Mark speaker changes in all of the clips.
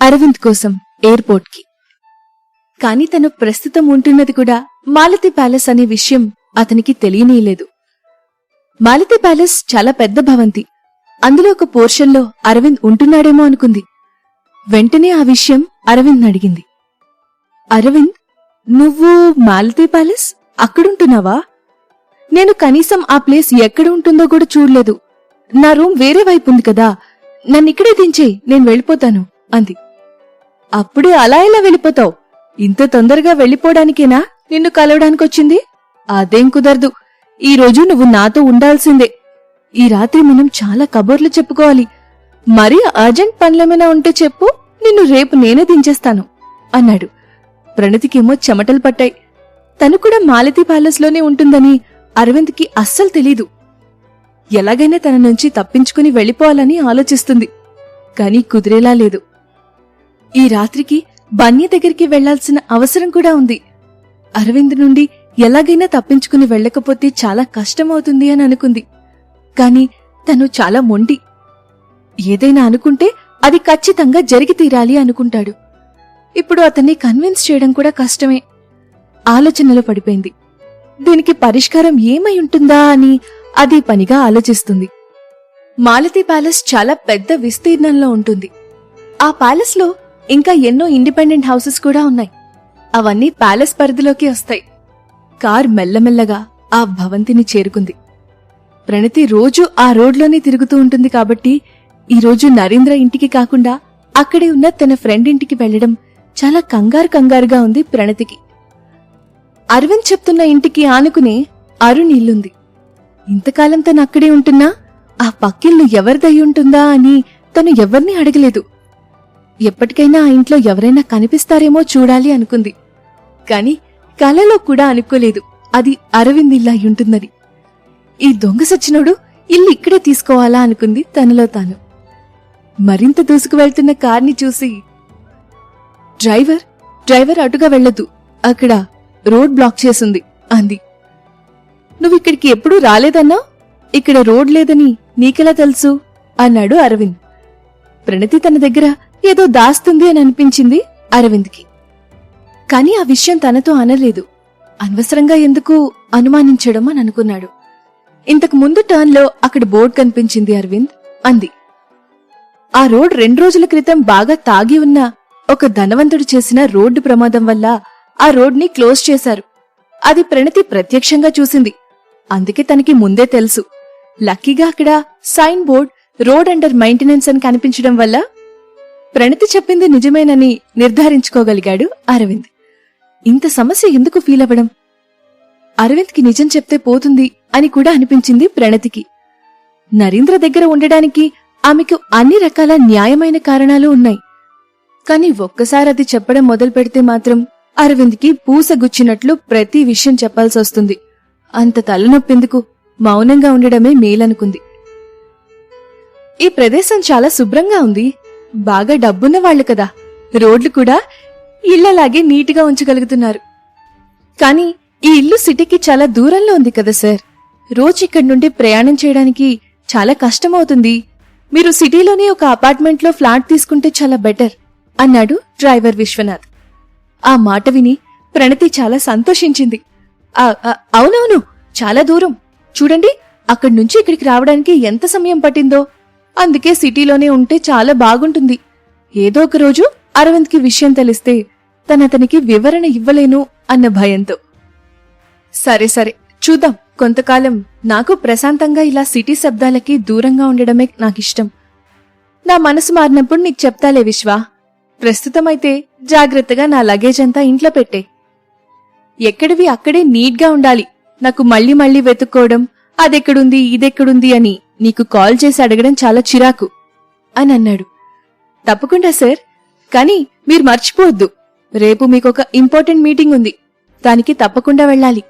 Speaker 1: అరవింద్ కోసం ఎయిర్పోర్ట్ కి. కాని తను ప్రస్తుతం ఉంటున్నది కూడా మాలతి ప్యాలెస్ అనే విషయం అతనికి తెలియనీయలేదు. మాలతి ప్యాలెస్ చాలా పెద్ద భవంతి. అందులో ఒక పోర్షన్లో అరవింద్ ఉంటున్నాడేమో అనుకుంది. వెంటనే ఆ విషయం అరవింద్ అడిగింది. అరవింద్, నువ్వు మాలతి ప్యాలెస్ అక్కడుంటున్నావా? నేను కనీసం ఆ ప్లేస్ ఎక్కడ ఉంటుందో కూడా చూడలేదు. నా రూమ్ వేరే వైపు ఉంది కదా, నన్నిక్కడే దించేయ్, నేను వెళ్ళిపోతాను అంది. అప్పుడే అలా ఎలా వెళ్ళిపోతావు? ఇంత తొందరగా వెళ్ళిపోవడానికేనా నిన్ను కలవడానికొచ్చింది? అదేం కుదరదు. ఈరోజు నువ్వు నాతో ఉండాల్సిందే. ఈ రాత్రి మనం చాలా కబుర్లు చెప్పుకోవాలి. మరీ అర్జెంట్ పనులేమైనా ఉంటే చెప్పు, నిన్ను రేపు నేనే దించేస్తాను అన్నాడు. ప్రణతికేమో చెమటలు పట్టాయి. తను కూడా మాలతి ప్యాలెస్లోనే ఉంటుందని అరవింద్కి అస్సలు తెలీదు. ఎలాగైనా తన నుంచి తప్పించుకుని వెళ్ళిపోవాలని ఆలోచిస్తుంది. కాని కుదిరేలా లేదు. ఈ రాత్రికి బన్నీ దగ్గరికి వెళ్లాల్సిన అవసరం కూడా ఉంది. అరవింద్ నుండి ఎలాగైనా తప్పించుకుని వెళ్లకపోతే చాలా కష్టమవుతుంది అని అనుకుంది. కాని తను చాలా మొండి. ఏదైనా అనుకుంటే అది ఖచ్చితంగా జరిగి తీరాలి అనుకుంటాడు. ఇప్పుడు అతన్ని కన్విన్స్ చేయడం కూడా కష్టమే. ఆలోచనలో పడిపోయింది. దీనికి పరిష్కారం ఏమై ఉంటుందా అని అదే పనిగా ఆలోచిస్తుంది. మాలతి ప్యాలెస్ చాలా పెద్ద విస్తీర్ణంలో ఉంటుంది. ఆ ప్యాలెస్ లో ఇంకా ఎన్నో ఇండిపెండెంట్ హౌసెస్ కూడా ఉన్నాయి. అవన్నీ ప్యాలెస్ పరిధిలోకి వస్తాయి. కార్ మెల్లమెల్లగా ఆ భవంతిని చేరుకుంది. ప్రణతి రోజూ ఆ రోడ్లోనే తిరుగుతూ ఉంటుంది కాబట్టి ఈరోజు నరేంద్ర ఇంటికి కాకుండా అక్కడే ఉన్న తన ఫ్రెండ్ ఇంటికి వెళ్లడం చాలా కంగారుగా ఉంది ప్రణతికి. అరవింద్ చెప్తున్న ఇంటికి ఆనుకునే అరుణ్ ఇల్లుంది. ఇంతకాలం తను అక్కడే ఉంటున్నా ఆ పక్కిల్లు ఎవరిదై ఉంటుందా అని తను ఎవర్నీ అడగలేదు. ఎప్పటికైనా ఆ ఇంట్లో ఎవరైనా కనిపిస్తారేమో చూడాలి అనుకుంది. కాని కలలో కూడా అనుకోలేదు అది అరవింద్ ఇల్లు అయ్యుంటుందని. ఈ దొంగ సచ్చినోడు ఇల్లు ఇక్కడే తీసుకోవాలా అనుకుంది తనలో తాను. మరింత దూసుకు వెళ్తున్న కార్ని చూసి, డ్రైవర్ అటుగా వెళ్లొద్దు, అక్కడ రోడ్ బ్లాక్ చేసుంది అంది. నువ్విక్కడికి ఎప్పుడూ రాలేదన్నా? ఇక్కడ రోడ్ లేదని నీకెలా తెలుసు అన్నాడు అరవింద్. ప్రణతి తన దగ్గర ఏదో దాస్తుంది అని అనిపించింది అరవింద్కి. కాని ఆ విషయం తనతో అనలేదు. అనవసరంగా ఎందుకు అనుమానించడం అని అనుకున్నాడు. ఇంతకు ముందు టర్న్లో అక్కడ బోర్డు కనిపించింది అరవింద్ అంది. ఆ రోడ్ 2 రోజుల క్రితం బాగా తాగి ఉన్న ఒక ధనవంతుడు చేసిన రోడ్డు ప్రమాదం వల్ల ఆ రోడ్ని క్లోజ్ చేశారు. అది ప్రణతి ప్రత్యక్షంగా చూసింది. అందుకే తనకి ముందే తెలుసు. లక్కీగా అక్కడ sign board road under maintenance అని కనిపించడం వల్ల ప్రణతి చెప్పింది నిజమేనని నిర్ధారించుకోగలిగాడు అరవింద్. ఇంత సమస్య ఎందుకు ఫీల్ అవ్వడం? అరవింద్కి నిజం చెప్తే పోతుంది అని కూడా అనిపించింది ప్రణతికి. నరేంద్ర దగ్గర ఉండడానికి ఆమెకు అన్ని రకాల న్యాయమైన కారణాలు ఉన్నాయి. కాని ఒక్కసారి అది చెప్పడం మొదలు పెడితే మాత్రం అరవింద్కి పూసగుచ్చినట్లు ప్రతి విషయం చెప్పాల్సొస్తుంది. అంత తలనొప్పెందుకు, మౌనంగా ఉండడమే మేలనుకుంది. ఈ ప్రదేశం చాలా శుభ్రంగా ఉంది. బాగా డబ్బున్న వాళ్లు కదా, రోడ్లు కూడా ఇళ్లలాగే నీటిగా ఉంచగలుగుతున్నారు. కాని ఈ ఇల్లు సిటీకి చాలా దూరంలో ఉంది కదా సార్. రోజు ఇక్కడి నుండి ప్రయాణం చేయడానికి చాలా కష్టమవుతుంది. మీరు సిటీలోనే ఒక అపార్ట్మెంట్లో ఫ్లాట్ తీసుకుంటే చాలా బెటర్ అన్నాడు డ్రైవర్ విశ్వనాథ్. ఆ మాట విని ప్రణతి చాలా సంతోషించింది. అవునవును, చాలా దూరం. చూడండి, అక్కడి నుంచి ఇక్కడికి రావడానికి ఎంత సమయం పట్టిందో. అందుకే సిటీలోనే ఉంటే చాలా బాగుంటుంది. ఏదో ఒక రోజు అరవింద్కి విషయం తెలిస్తే తనతనికి వివరణ ఇవ్వలేను అన్న భయంతో. సరే చూద్దాం. కొంతకాలం నాకు ప్రశాంతంగా ఇలా సిటీ శబ్దాలకి దూరంగా ఉండడమే నాకిష్టం. నా మనసు మారినప్పుడు నీకు చెప్తాలే విశ్వా. ప్రస్తుతమైతే జాగ్రత్తగా నా లగేజ్ అంతా ఇంట్లో పెట్టే. ఎక్కడివి అక్కడే నీట్గా ఉండాలి. నాకు మళ్ళీ వెతుక్కోవడం, అదెక్కడుంది ఇదెక్కడుంది అని నీకు కాల్ చేసి అడగడం చాలా చిరాకు అని అన్నాడు. తప్పకుండా సార్, కానీ మీరు మర్చిపోవద్దు, రేపు మీకొక ఇంపార్టెంట్ మీటింగ్ ఉంది. దానికి తప్పకుండా వెళ్ళాలి.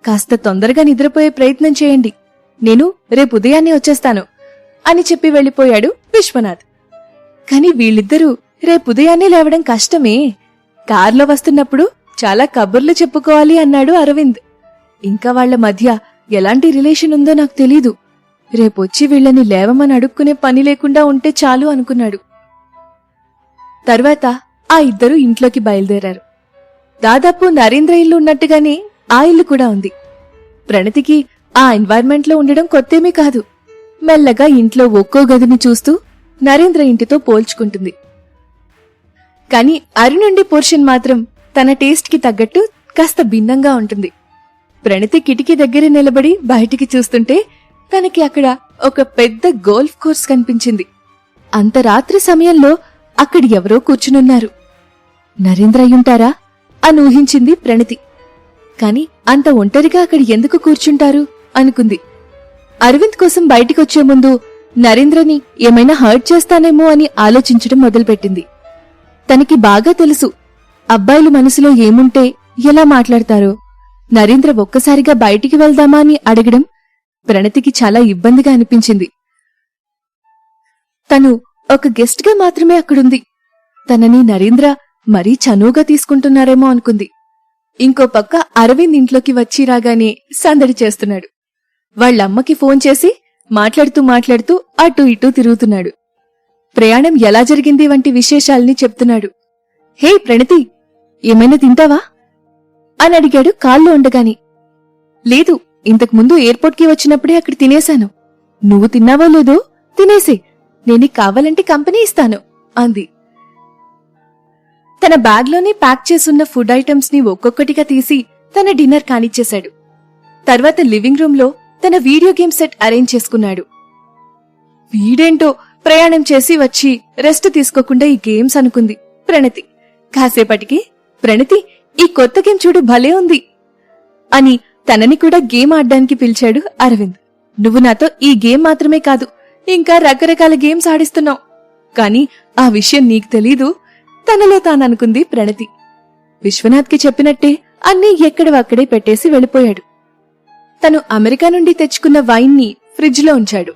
Speaker 1: కాస్త తొందరగా నిద్రపోయే ప్రయత్నం చేయండి. నేను రేపు ఉదయాన్నే వచ్చేస్తాను అని చెప్పి వెళ్లిపోయాడు విశ్వనాథ్. కాని వీళ్ళిద్దరూ రేపుదయాన్నే లేవడం కష్టమే. కార్లో వస్తున్నప్పుడు చాలా కబుర్లు చెప్పుకోవాలి అన్నాడు అరవింద్. ఇంకా వాళ్ల మధ్య ఎలాంటి రిలేషన్ ఉందో నాకు తెలీదు. రేపొచ్చి వీళ్లని లేవమని అడుక్కునే పని లేకుండా ఉంటే చాలు అనుకున్నాడు. తర్వాత ఆ ఇద్దరూ ఇంట్లోకి బయలుదేరారు. దాదాపు నరేంద్ర ఇల్లు ఉన్నట్టుగానే ఆ ఇల్లు కూడా ఉంది. ప్రణతికి ఆ ఎన్వైర్న్మెంట్ లో ఉండడం కొత్తేమీ కాదు. మెల్లగా ఇంట్లో ఒక్కో గదిని చూస్తూ నరేంద్ర ఇంటితో పోల్చుకుంటుంది. కాని అరుణుండి పోర్షన్ మాత్రం తన టేస్ట్ కి తగ్గట్టు కాస్త భిన్నంగా ఉంటుంది. ప్రణతి కిటికీ దగ్గర నిలబడి బయటికి చూస్తుంటే తనకి అక్కడ ఒక పెద్ద గోల్ఫ్ కోర్స్ కనిపించింది. అంత రాత్రి సమయంలో అక్కడ ఎవరో కూర్చునున్నారు. నరేంద్ర అయ్యుంటారా అని ఊహించింది ప్రణతి. కాని అంత ఒంటరిగా అక్కడ ఎందుకు కూర్చుంటారు అనుకుంది. అరవింద్ కోసం బయటికొచ్చే ముందు నరేంద్రని ఏమైనా హర్ట్ చేస్తానేమో అని ఆలోచించడం మొదలుపెట్టింది. తనకి బాగా తెలుసు అబ్బాయిలు మనసులో ఏముంటే ఎలా మాట్లాడతారో. నరేంద్ర ఒక్కసారిగా బయటికి వెళ్దామా అని అడగడం ప్రణతికి చాలా ఇబ్బందిగా అనిపించింది. తను ఒక గెస్ట్ గా మాత్రమే అక్కడుంది. తనని నరేంద్ర మరీ చనువుగా తీసుకుంటున్నారేమో అనుకుంది. ఇంకో పక్క అరవింద్ ఇంట్లోకి వచ్చి రాగానే సందడి చేస్తున్నాడు. వాళ్ళమ్మకి ఫోన్ చేసి మాట్లాడుతూ అటూ ఇటూ తిరుగుతున్నాడు. ప్రయాణం ఎలా జరిగింది వంటి విశేషాల్ని చెప్తున్నాడు. హే ప్రణతి, ఏమైనా తింటావా అని అడిగాడు కాల్లో ఉండగాని. లేదు, ఇంతకుముందు ఎయిర్పోర్ట్కి వచ్చినప్పుడే అక్కడ తినేశాను. నువ్వు తిన్నావో లేదో తినేసే, నేను కావాలంటే కంపెనీ ఇస్తాను అంది. తన బ్యాగ్లోనే ప్యాక్ చేసున్న ఫుడ్ ఐటమ్స్ ని ఒక్కొక్కటిగా తీసి తన డిన్నర్ కానిచ్చేశాడు. తర్వాత లివింగ్ రూమ్ లో తన వీడియో గేమ్ సెట్ అరేంజ్ చేసుకున్నాడు. వీడేంటో ప్రయాణం చేసి వచ్చి రెస్ట్ తీసుకోకుండా ఈ గేమ్స్ అనుకుంది ప్రణతి. కాసేపటికి ప్రణతి, ఈ కొత్త గేమ్ చూడు భలే ఉంది అని తనని కూడా గేమ్ ఆడ్డానికి పిలిచాడు అరవింద్. నువ్వు నాతో ఈ గేమ్ మాత్రమే కాదు, ఇంకా రకరకాల గేమ్స్ ఆడిస్తున్నావు. కాని ఆ విషయం నీకు తెలీదు తనలో తాననుకుంది ప్రణతి. విశ్వనాథ్కి చెప్పినట్టే అన్నీ ఎక్కడవక్కడే పెట్టేసి వెళ్ళిపోయాడు. తను అమెరికా నుండి తెచ్చుకున్న వైన్ ని ఫ్రిడ్జ్ లో ఉంచాడు.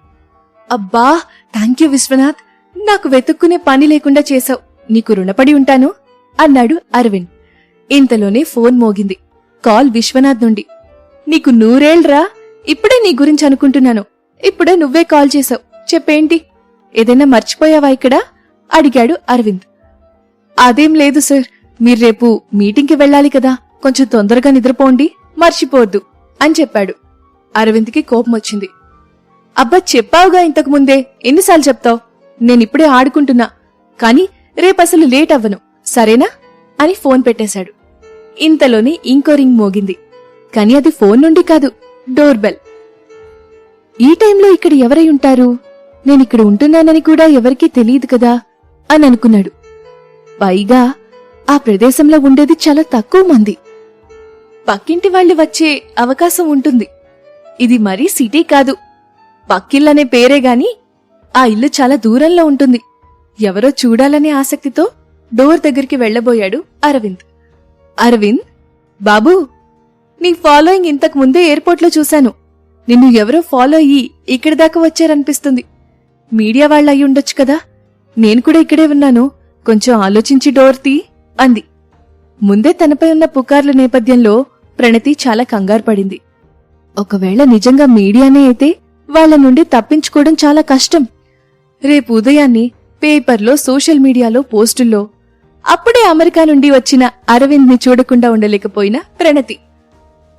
Speaker 1: అబ్బా, థాంక్యూ విశ్వనాథ్, నాకు వెతుక్కునే పని లేకుండా చేశావు, నీకు రుణపడి ఉంటాను అన్నాడు అరవింద్. ఇంతలోనే ఫోన్ మోగింది. కాల్ విశ్వనాథ్ నుండి. నీకు 100 ఏళ్రా, ఇప్పుడే నీ గురించి అనుకుంటున్నాను. ఇప్పుడే నువ్వే కాల్ చేశావు, చెప్పేంటి? ఏదైనా మర్చిపోయావా ఇక్కడ అడిగాడు అరవింద్. అదేం లేదు సార్, మీరు రేపు మీటింగ్కి వెళ్ళాలి కదా, కొంచెం తొందరగా నిద్రపోండి, మర్చిపోవద్దు అని చెప్పాడు. అరవింద్కి కోపం వచ్చింది. అబ్బా, చెప్పావుగా ఇంతకుముందే, ఎన్నిసార్లు చెప్తావు? నేనిప్పుడే ఆడుకుంటున్నా, కాని రేపసలు లేట్ అవ్వను, సరేనా అని ఫోన్ పెట్టేశాడు. ఇంతలోనే ఇంకో రింగ్ మోగింది. కాని అది ఫోన్ నుండి కాదు, డోర్ బెల్. ఈ టైంలో ఇక్కడ ఎవరై ఉంటారు? నేనిక్కడ ఉంటున్నానని కూడా ఎవరికీ తెలియదు కదా అని అనుకున్నాడు. పైగా ఆ ప్రదేశంలో ఉండేది చాలా తక్కువ మంది. పక్కింటి వాళ్ళు వచ్చే అవకాశం ఉంటుంది. ఇది మరీ సిటీ కాదు, పక్కిల్లనే పేరే గాని ఆ ఇల్లు చాలా దూరంలో ఉంటుంది. ఎవరో చూడాలనే ఆసక్తితో డోర్ దగ్గరికి వెళ్లబోయాడు అరవింద్. అరవింద్, బాబూ, నీ ఫాలోయింగ్ ఇంతకు ముందే ఎయిర్పోర్ట్లో చూశాను. నిన్ను ఎవరో ఫాలో అయ్యి ఇక్కడి దాకా వచ్చారనిపిస్తుంది. మీడియా వాళ్ళయి ఉండొచ్చు కదా, నేను కూడా ఇక్కడే ఉన్నాను, కొంచెం ఆలోచించి డోర్ తీ అంది. ముందే తనపై ఉన్న పుకార్ల నేపథ్యంలో ప్రణతి చాలా కంగారు పడింది. ఒకవేళ నిజంగా మీడియానే అయితే వాళ్ల నుండి తప్పించుకోవడం చాలా కష్టం. రేపు ఉదయాన్నే పేపర్లో, సోషల్ మీడియాలో పోస్టుల్లో అప్పుడే అమెరికా నుండి వచ్చిన అరవింద్ ని చూడకుండా ఉండలేకపోయిన ప్రణతి.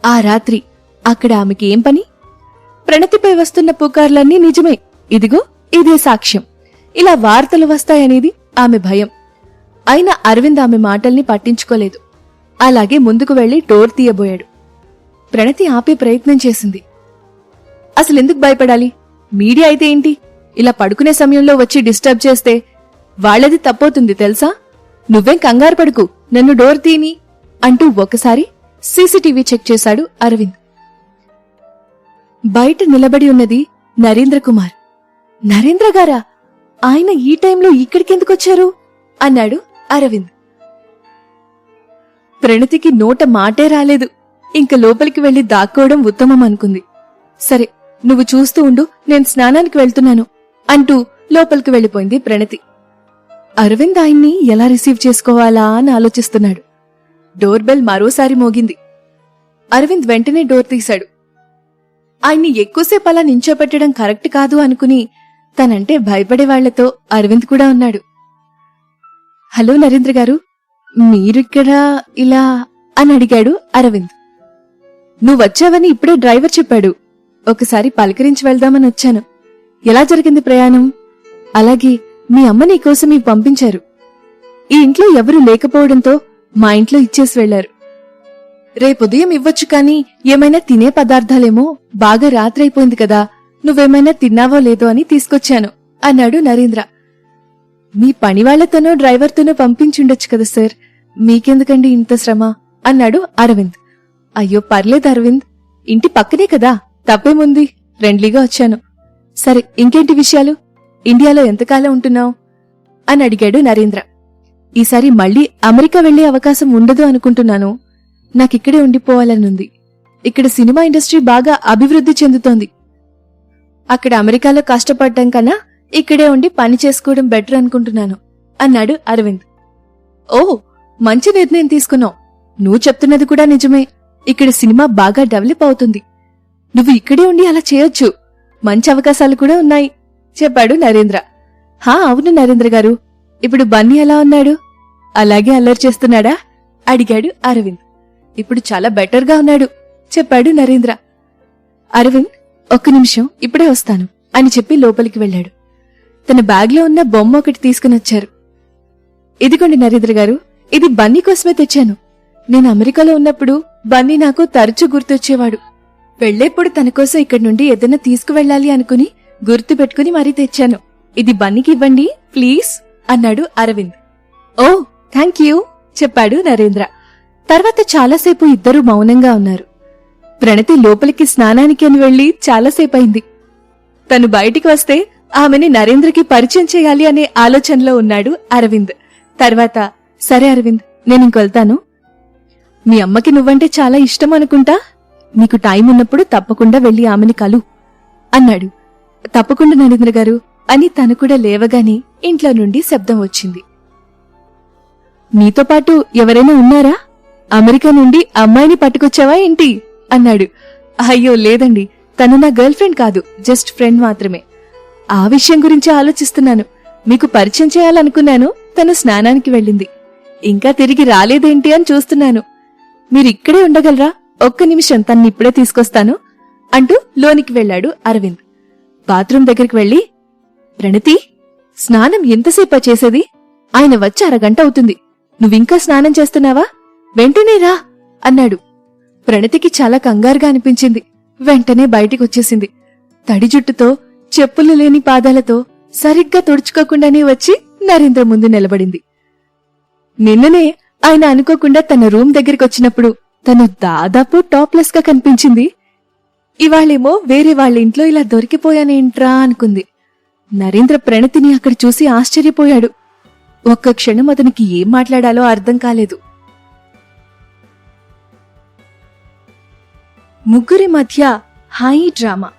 Speaker 1: ఆ రాత్రి అక్కడ ఆమెకి ఏం పని? ప్రణతిపై వస్తున్న పుకార్లన్నీ నిజమే, ఇదిగో ఇదే సాక్ష్యం, ఇలా వార్తలు వస్తాయనేది ఆమె భయం. అయినా అరవింద్ ఆమె మాటల్ని పట్టించుకోలేదు. అలాగే ముందుకు వెళ్లి డోర్ తీయబోయాడు. ప్రణతి ఆపే ప్రయత్నం చేసింది. అసలెందుకు భయపడాలి? మీడియా అయితే ఏంటి, ఇలా పడుకునే సమయంలో వచ్చి డిస్టర్బ్ చేస్తే వాళ్లది తప్పవుతుంది తెలుసా? నువ్వేం కంగారు పడుకు, నన్ను డోర్ తీని అంటూ ఒకసారి సీసీటీవీ చెక్ చేశాడు అరవింద్. బయట నిలబడి ఉన్నది నరేంద్ర కుమార్. నరేంద్ర గారా? ఆయన ఈ టైంలో ఇక్కడికెందుకొచ్చారు అన్నాడు అరవింద్. ప్రణతికి నోట మాటే రాలేదు. ఇంక లోపలికి వెళ్లి దాక్కోవడం ఉత్తమం అనుకుంది. సరే, నువ్వు చూస్తూ ఉండు, నేను స్నానానికి వెళ్తున్నాను అంటూ లోపలికి వెళ్లిపోయింది ప్రణతి. అరవింద్ ఆయన్ని ఎలా రిసీవ్ చేసుకోవాలా అని ఆలోచిస్తున్నాడు. డోర్ బెల్ మరోసారి మోగింది. అరవింద్ వెంటనే డోర్ తీశాడు. ఆయన్ని ఎక్కువసేపు అలా నించోపెట్టడం కరెక్ట్ కాదు అనుకుని తనంటే భయపడే వాళ్లతో అరవింద్ కూడా ఉన్నాడు. హలో నరేంద్ర గారు, మీరిక్కడ ఇలా అని అడిగాడు అరవింద్. నువ్వొచ్చావని ఇప్పుడే డ్రైవర్ చెప్పాడు. ఒకసారి పలకరించి వెళ్దామని వచ్చాను. ఎలా జరిగింది ప్రయాణం? అలాగే మీ అమ్మ నీకోసం ఇవి పంపించారు. ఈ ఇంట్లో ఎవరూ లేకపోవడంతో మా ఇంట్లో ఇచ్చేసి వెళ్లారు. రేపుదయం ఇవ్వొచ్చు కాని ఏమైనా తినే పదార్థాలేమో, బాగా రాత్రైపోయింది కదా, నువ్వేమైనా తిన్నావో లేదో అని తీసుకొచ్చాను అన్నాడు నరేంద్ర. మీ పనివాళ్లతోనో డ్రైవర్తోనో పంపించుండొచ్చు కదా సార్, మీకెందుకండి ఇంత శ్రమ అన్నాడు అరవింద్. అయ్యో పర్లేదు అరవింద్, ఇంటి పక్కనే కదా, తప్పేముంది, ఫ్రెండ్లీగా వచ్చాను. సరే ఇంకేంటి విషయాలు? ఇండియాలో ఎంతకాలం ఉంటున్నావు అని అడిగాడు నరేంద్ర. ఈసారి మళ్లీ అమెరికా వెళ్లే అవకాశం ఉండదు అనుకుంటున్నాను. నాకిక్కడే ఉండిపోవాలనుంది. ఇక్కడ సినిమా ఇండస్ట్రీ బాగా అభివృద్ధి చెందుతోంది. అక్కడ అమెరికాలో కష్టపడ్డం కన్నా ఇక్కడే ఉండి పని చేసుకోవడం బెటర్ అనుకుంటున్నాను అన్నాడు అరవింద్. ఓ, మంచి నిర్ణయం తీసుకున్నావు. నువ్వు చెప్తున్నది కూడా నిజమే. ఇక్కడ సినిమా బాగా డెవలప్ అవుతుంది. నువ్వు ఇక్కడే ఉండి అలా చేయొచ్చు. మంచి అవకాశాలు కూడా ఉన్నాయి చెప్పాడు నరేంద్ర. హా అవును నరేంద్ర గారు. ఇప్పుడు బన్నీ ఎలా ఉన్నాడు? అలాగే అల్లరి చేస్తున్నాడా అడిగాడు అరవింద్. ఇప్పుడు చాలా బెటర్గా ఉన్నాడు చెప్పాడు నరేంద్ర. అరవింద్ ఒక్క నిమిషం, ఇప్పుడే వస్తాను అని చెప్పి లోపలికి వెళ్లాడు. తన బ్యాగ్లో ఉన్న బొమ్మ ఒకటి తీసుకునొచ్చారు. ఇదిగోండి నరేంద్ర గారు, ఇది బన్నీ కోసమే తెచ్చాను. నేను అమెరికాలో ఉన్నప్పుడు బన్నీ నాకు తరచూ గుర్తొచ్చేవాడు. వెళ్లేప్పుడు తన కోసం ఇక్కడి నుండి ఏదైనా తీసుకువెళ్లాలి అనుకుని గుర్తు పెట్టుకుని మరీ తెచ్చాను. ఇది బన్నీకి ఇవ్వండి ప్లీజ్ అన్నాడు అరవింద్. ఓ థ్యాంక్ యూ చెప్పాడు నరేంద్ర. తర్వాత చాలాసేపు ఇద్దరూ మౌనంగా ఉన్నారు. ప్రణతి లోపలికి స్నానానికి అని వెళ్లి చాలాసేపయింది. తను బయటికి వస్తే ఆమెని నరేంద్రకి పరిచయం చేయాలి అనే ఆలోచనలో ఉన్నాడు అరవింద్. తర్వాత సరే అరవింద్, నేనింకొల్తాను. మీ అమ్మకి నువ్వంటే చాలా ఇష్టం అనుకుంటా. నీకు టైం ఉన్నప్పుడు తప్పకుండా వెళ్లి ఆమెని కలు అన్నాడు. తప్పకుండా నరేంద్ర గారు అని తను కూడా లేవగానే ఇంట్లో నుండి శబ్దం వచ్చింది. నీతో పాటు ఎవరైనా ఉన్నారా? అమెరికా నుండి అమ్మాయిని పట్టుకొచ్చావా ఏంటి అన్నాడు. అయ్యో లేదండి, తను నా గర్ల్ ఫ్రెండ్ కాదు, జస్ట్ ఫ్రెండ్ మాత్రమే. ఆ విషయం గురించి ఆలోచిస్తున్నాను. మీకు పరిచయం చేయాలనుకున్నాను. తను స్నానానికి వెళ్ళింది. ఇంకా తిరిగి రాలేదేంటి అని చూస్తున్నాను. మీరిక్కడే ఉండగలరా? ఒక్క నిమిషం, తన్నిప్పుడే తీసుకొస్తాను అంటూ లోనికి వెళ్లాడు అరవింద్. బాత్రూం దగ్గరికి వెళ్లి, ప్రణతి, స్నానం ఎంతసేపా చేసేది? ఆయన వచ్చి అరగంట అవుతుంది. నువ్వింకా స్నానం చేస్తున్నావా? వెంటనే రా అన్నాడు. ప్రణతికి చాలా కంగారుగా అనిపించింది. వెంటనే బయటికొచ్చేసింది. తడి జుట్టుతో, చెప్పులు లేని పాదాలతో సరిగ్గా తుడుచుకోకుండానే వచ్చి నరేంద్ర ముందు నిలబడింది. నిన్ననే ఆయన అనుకోకుండా తన రూమ్ దగ్గరికొచ్చినప్పుడు తను దాదాపు టాప్లెస్ గా కనిపించింది. ఇవాళేమో వేరే వాళ్ళ ఇంట్లో ఇలా దొరికిపోయానేంట్రా అనుకుంది. నరేంద్ర ప్రణతిని అక్కడ చూసి ఆశ్చర్యపోయాడు. ఒక్క క్షణం అతనికి ఏం మాట్లాడాలో అర్థం కాలేదు. ముగ్గురి మధ్య హాయి డ్రామా.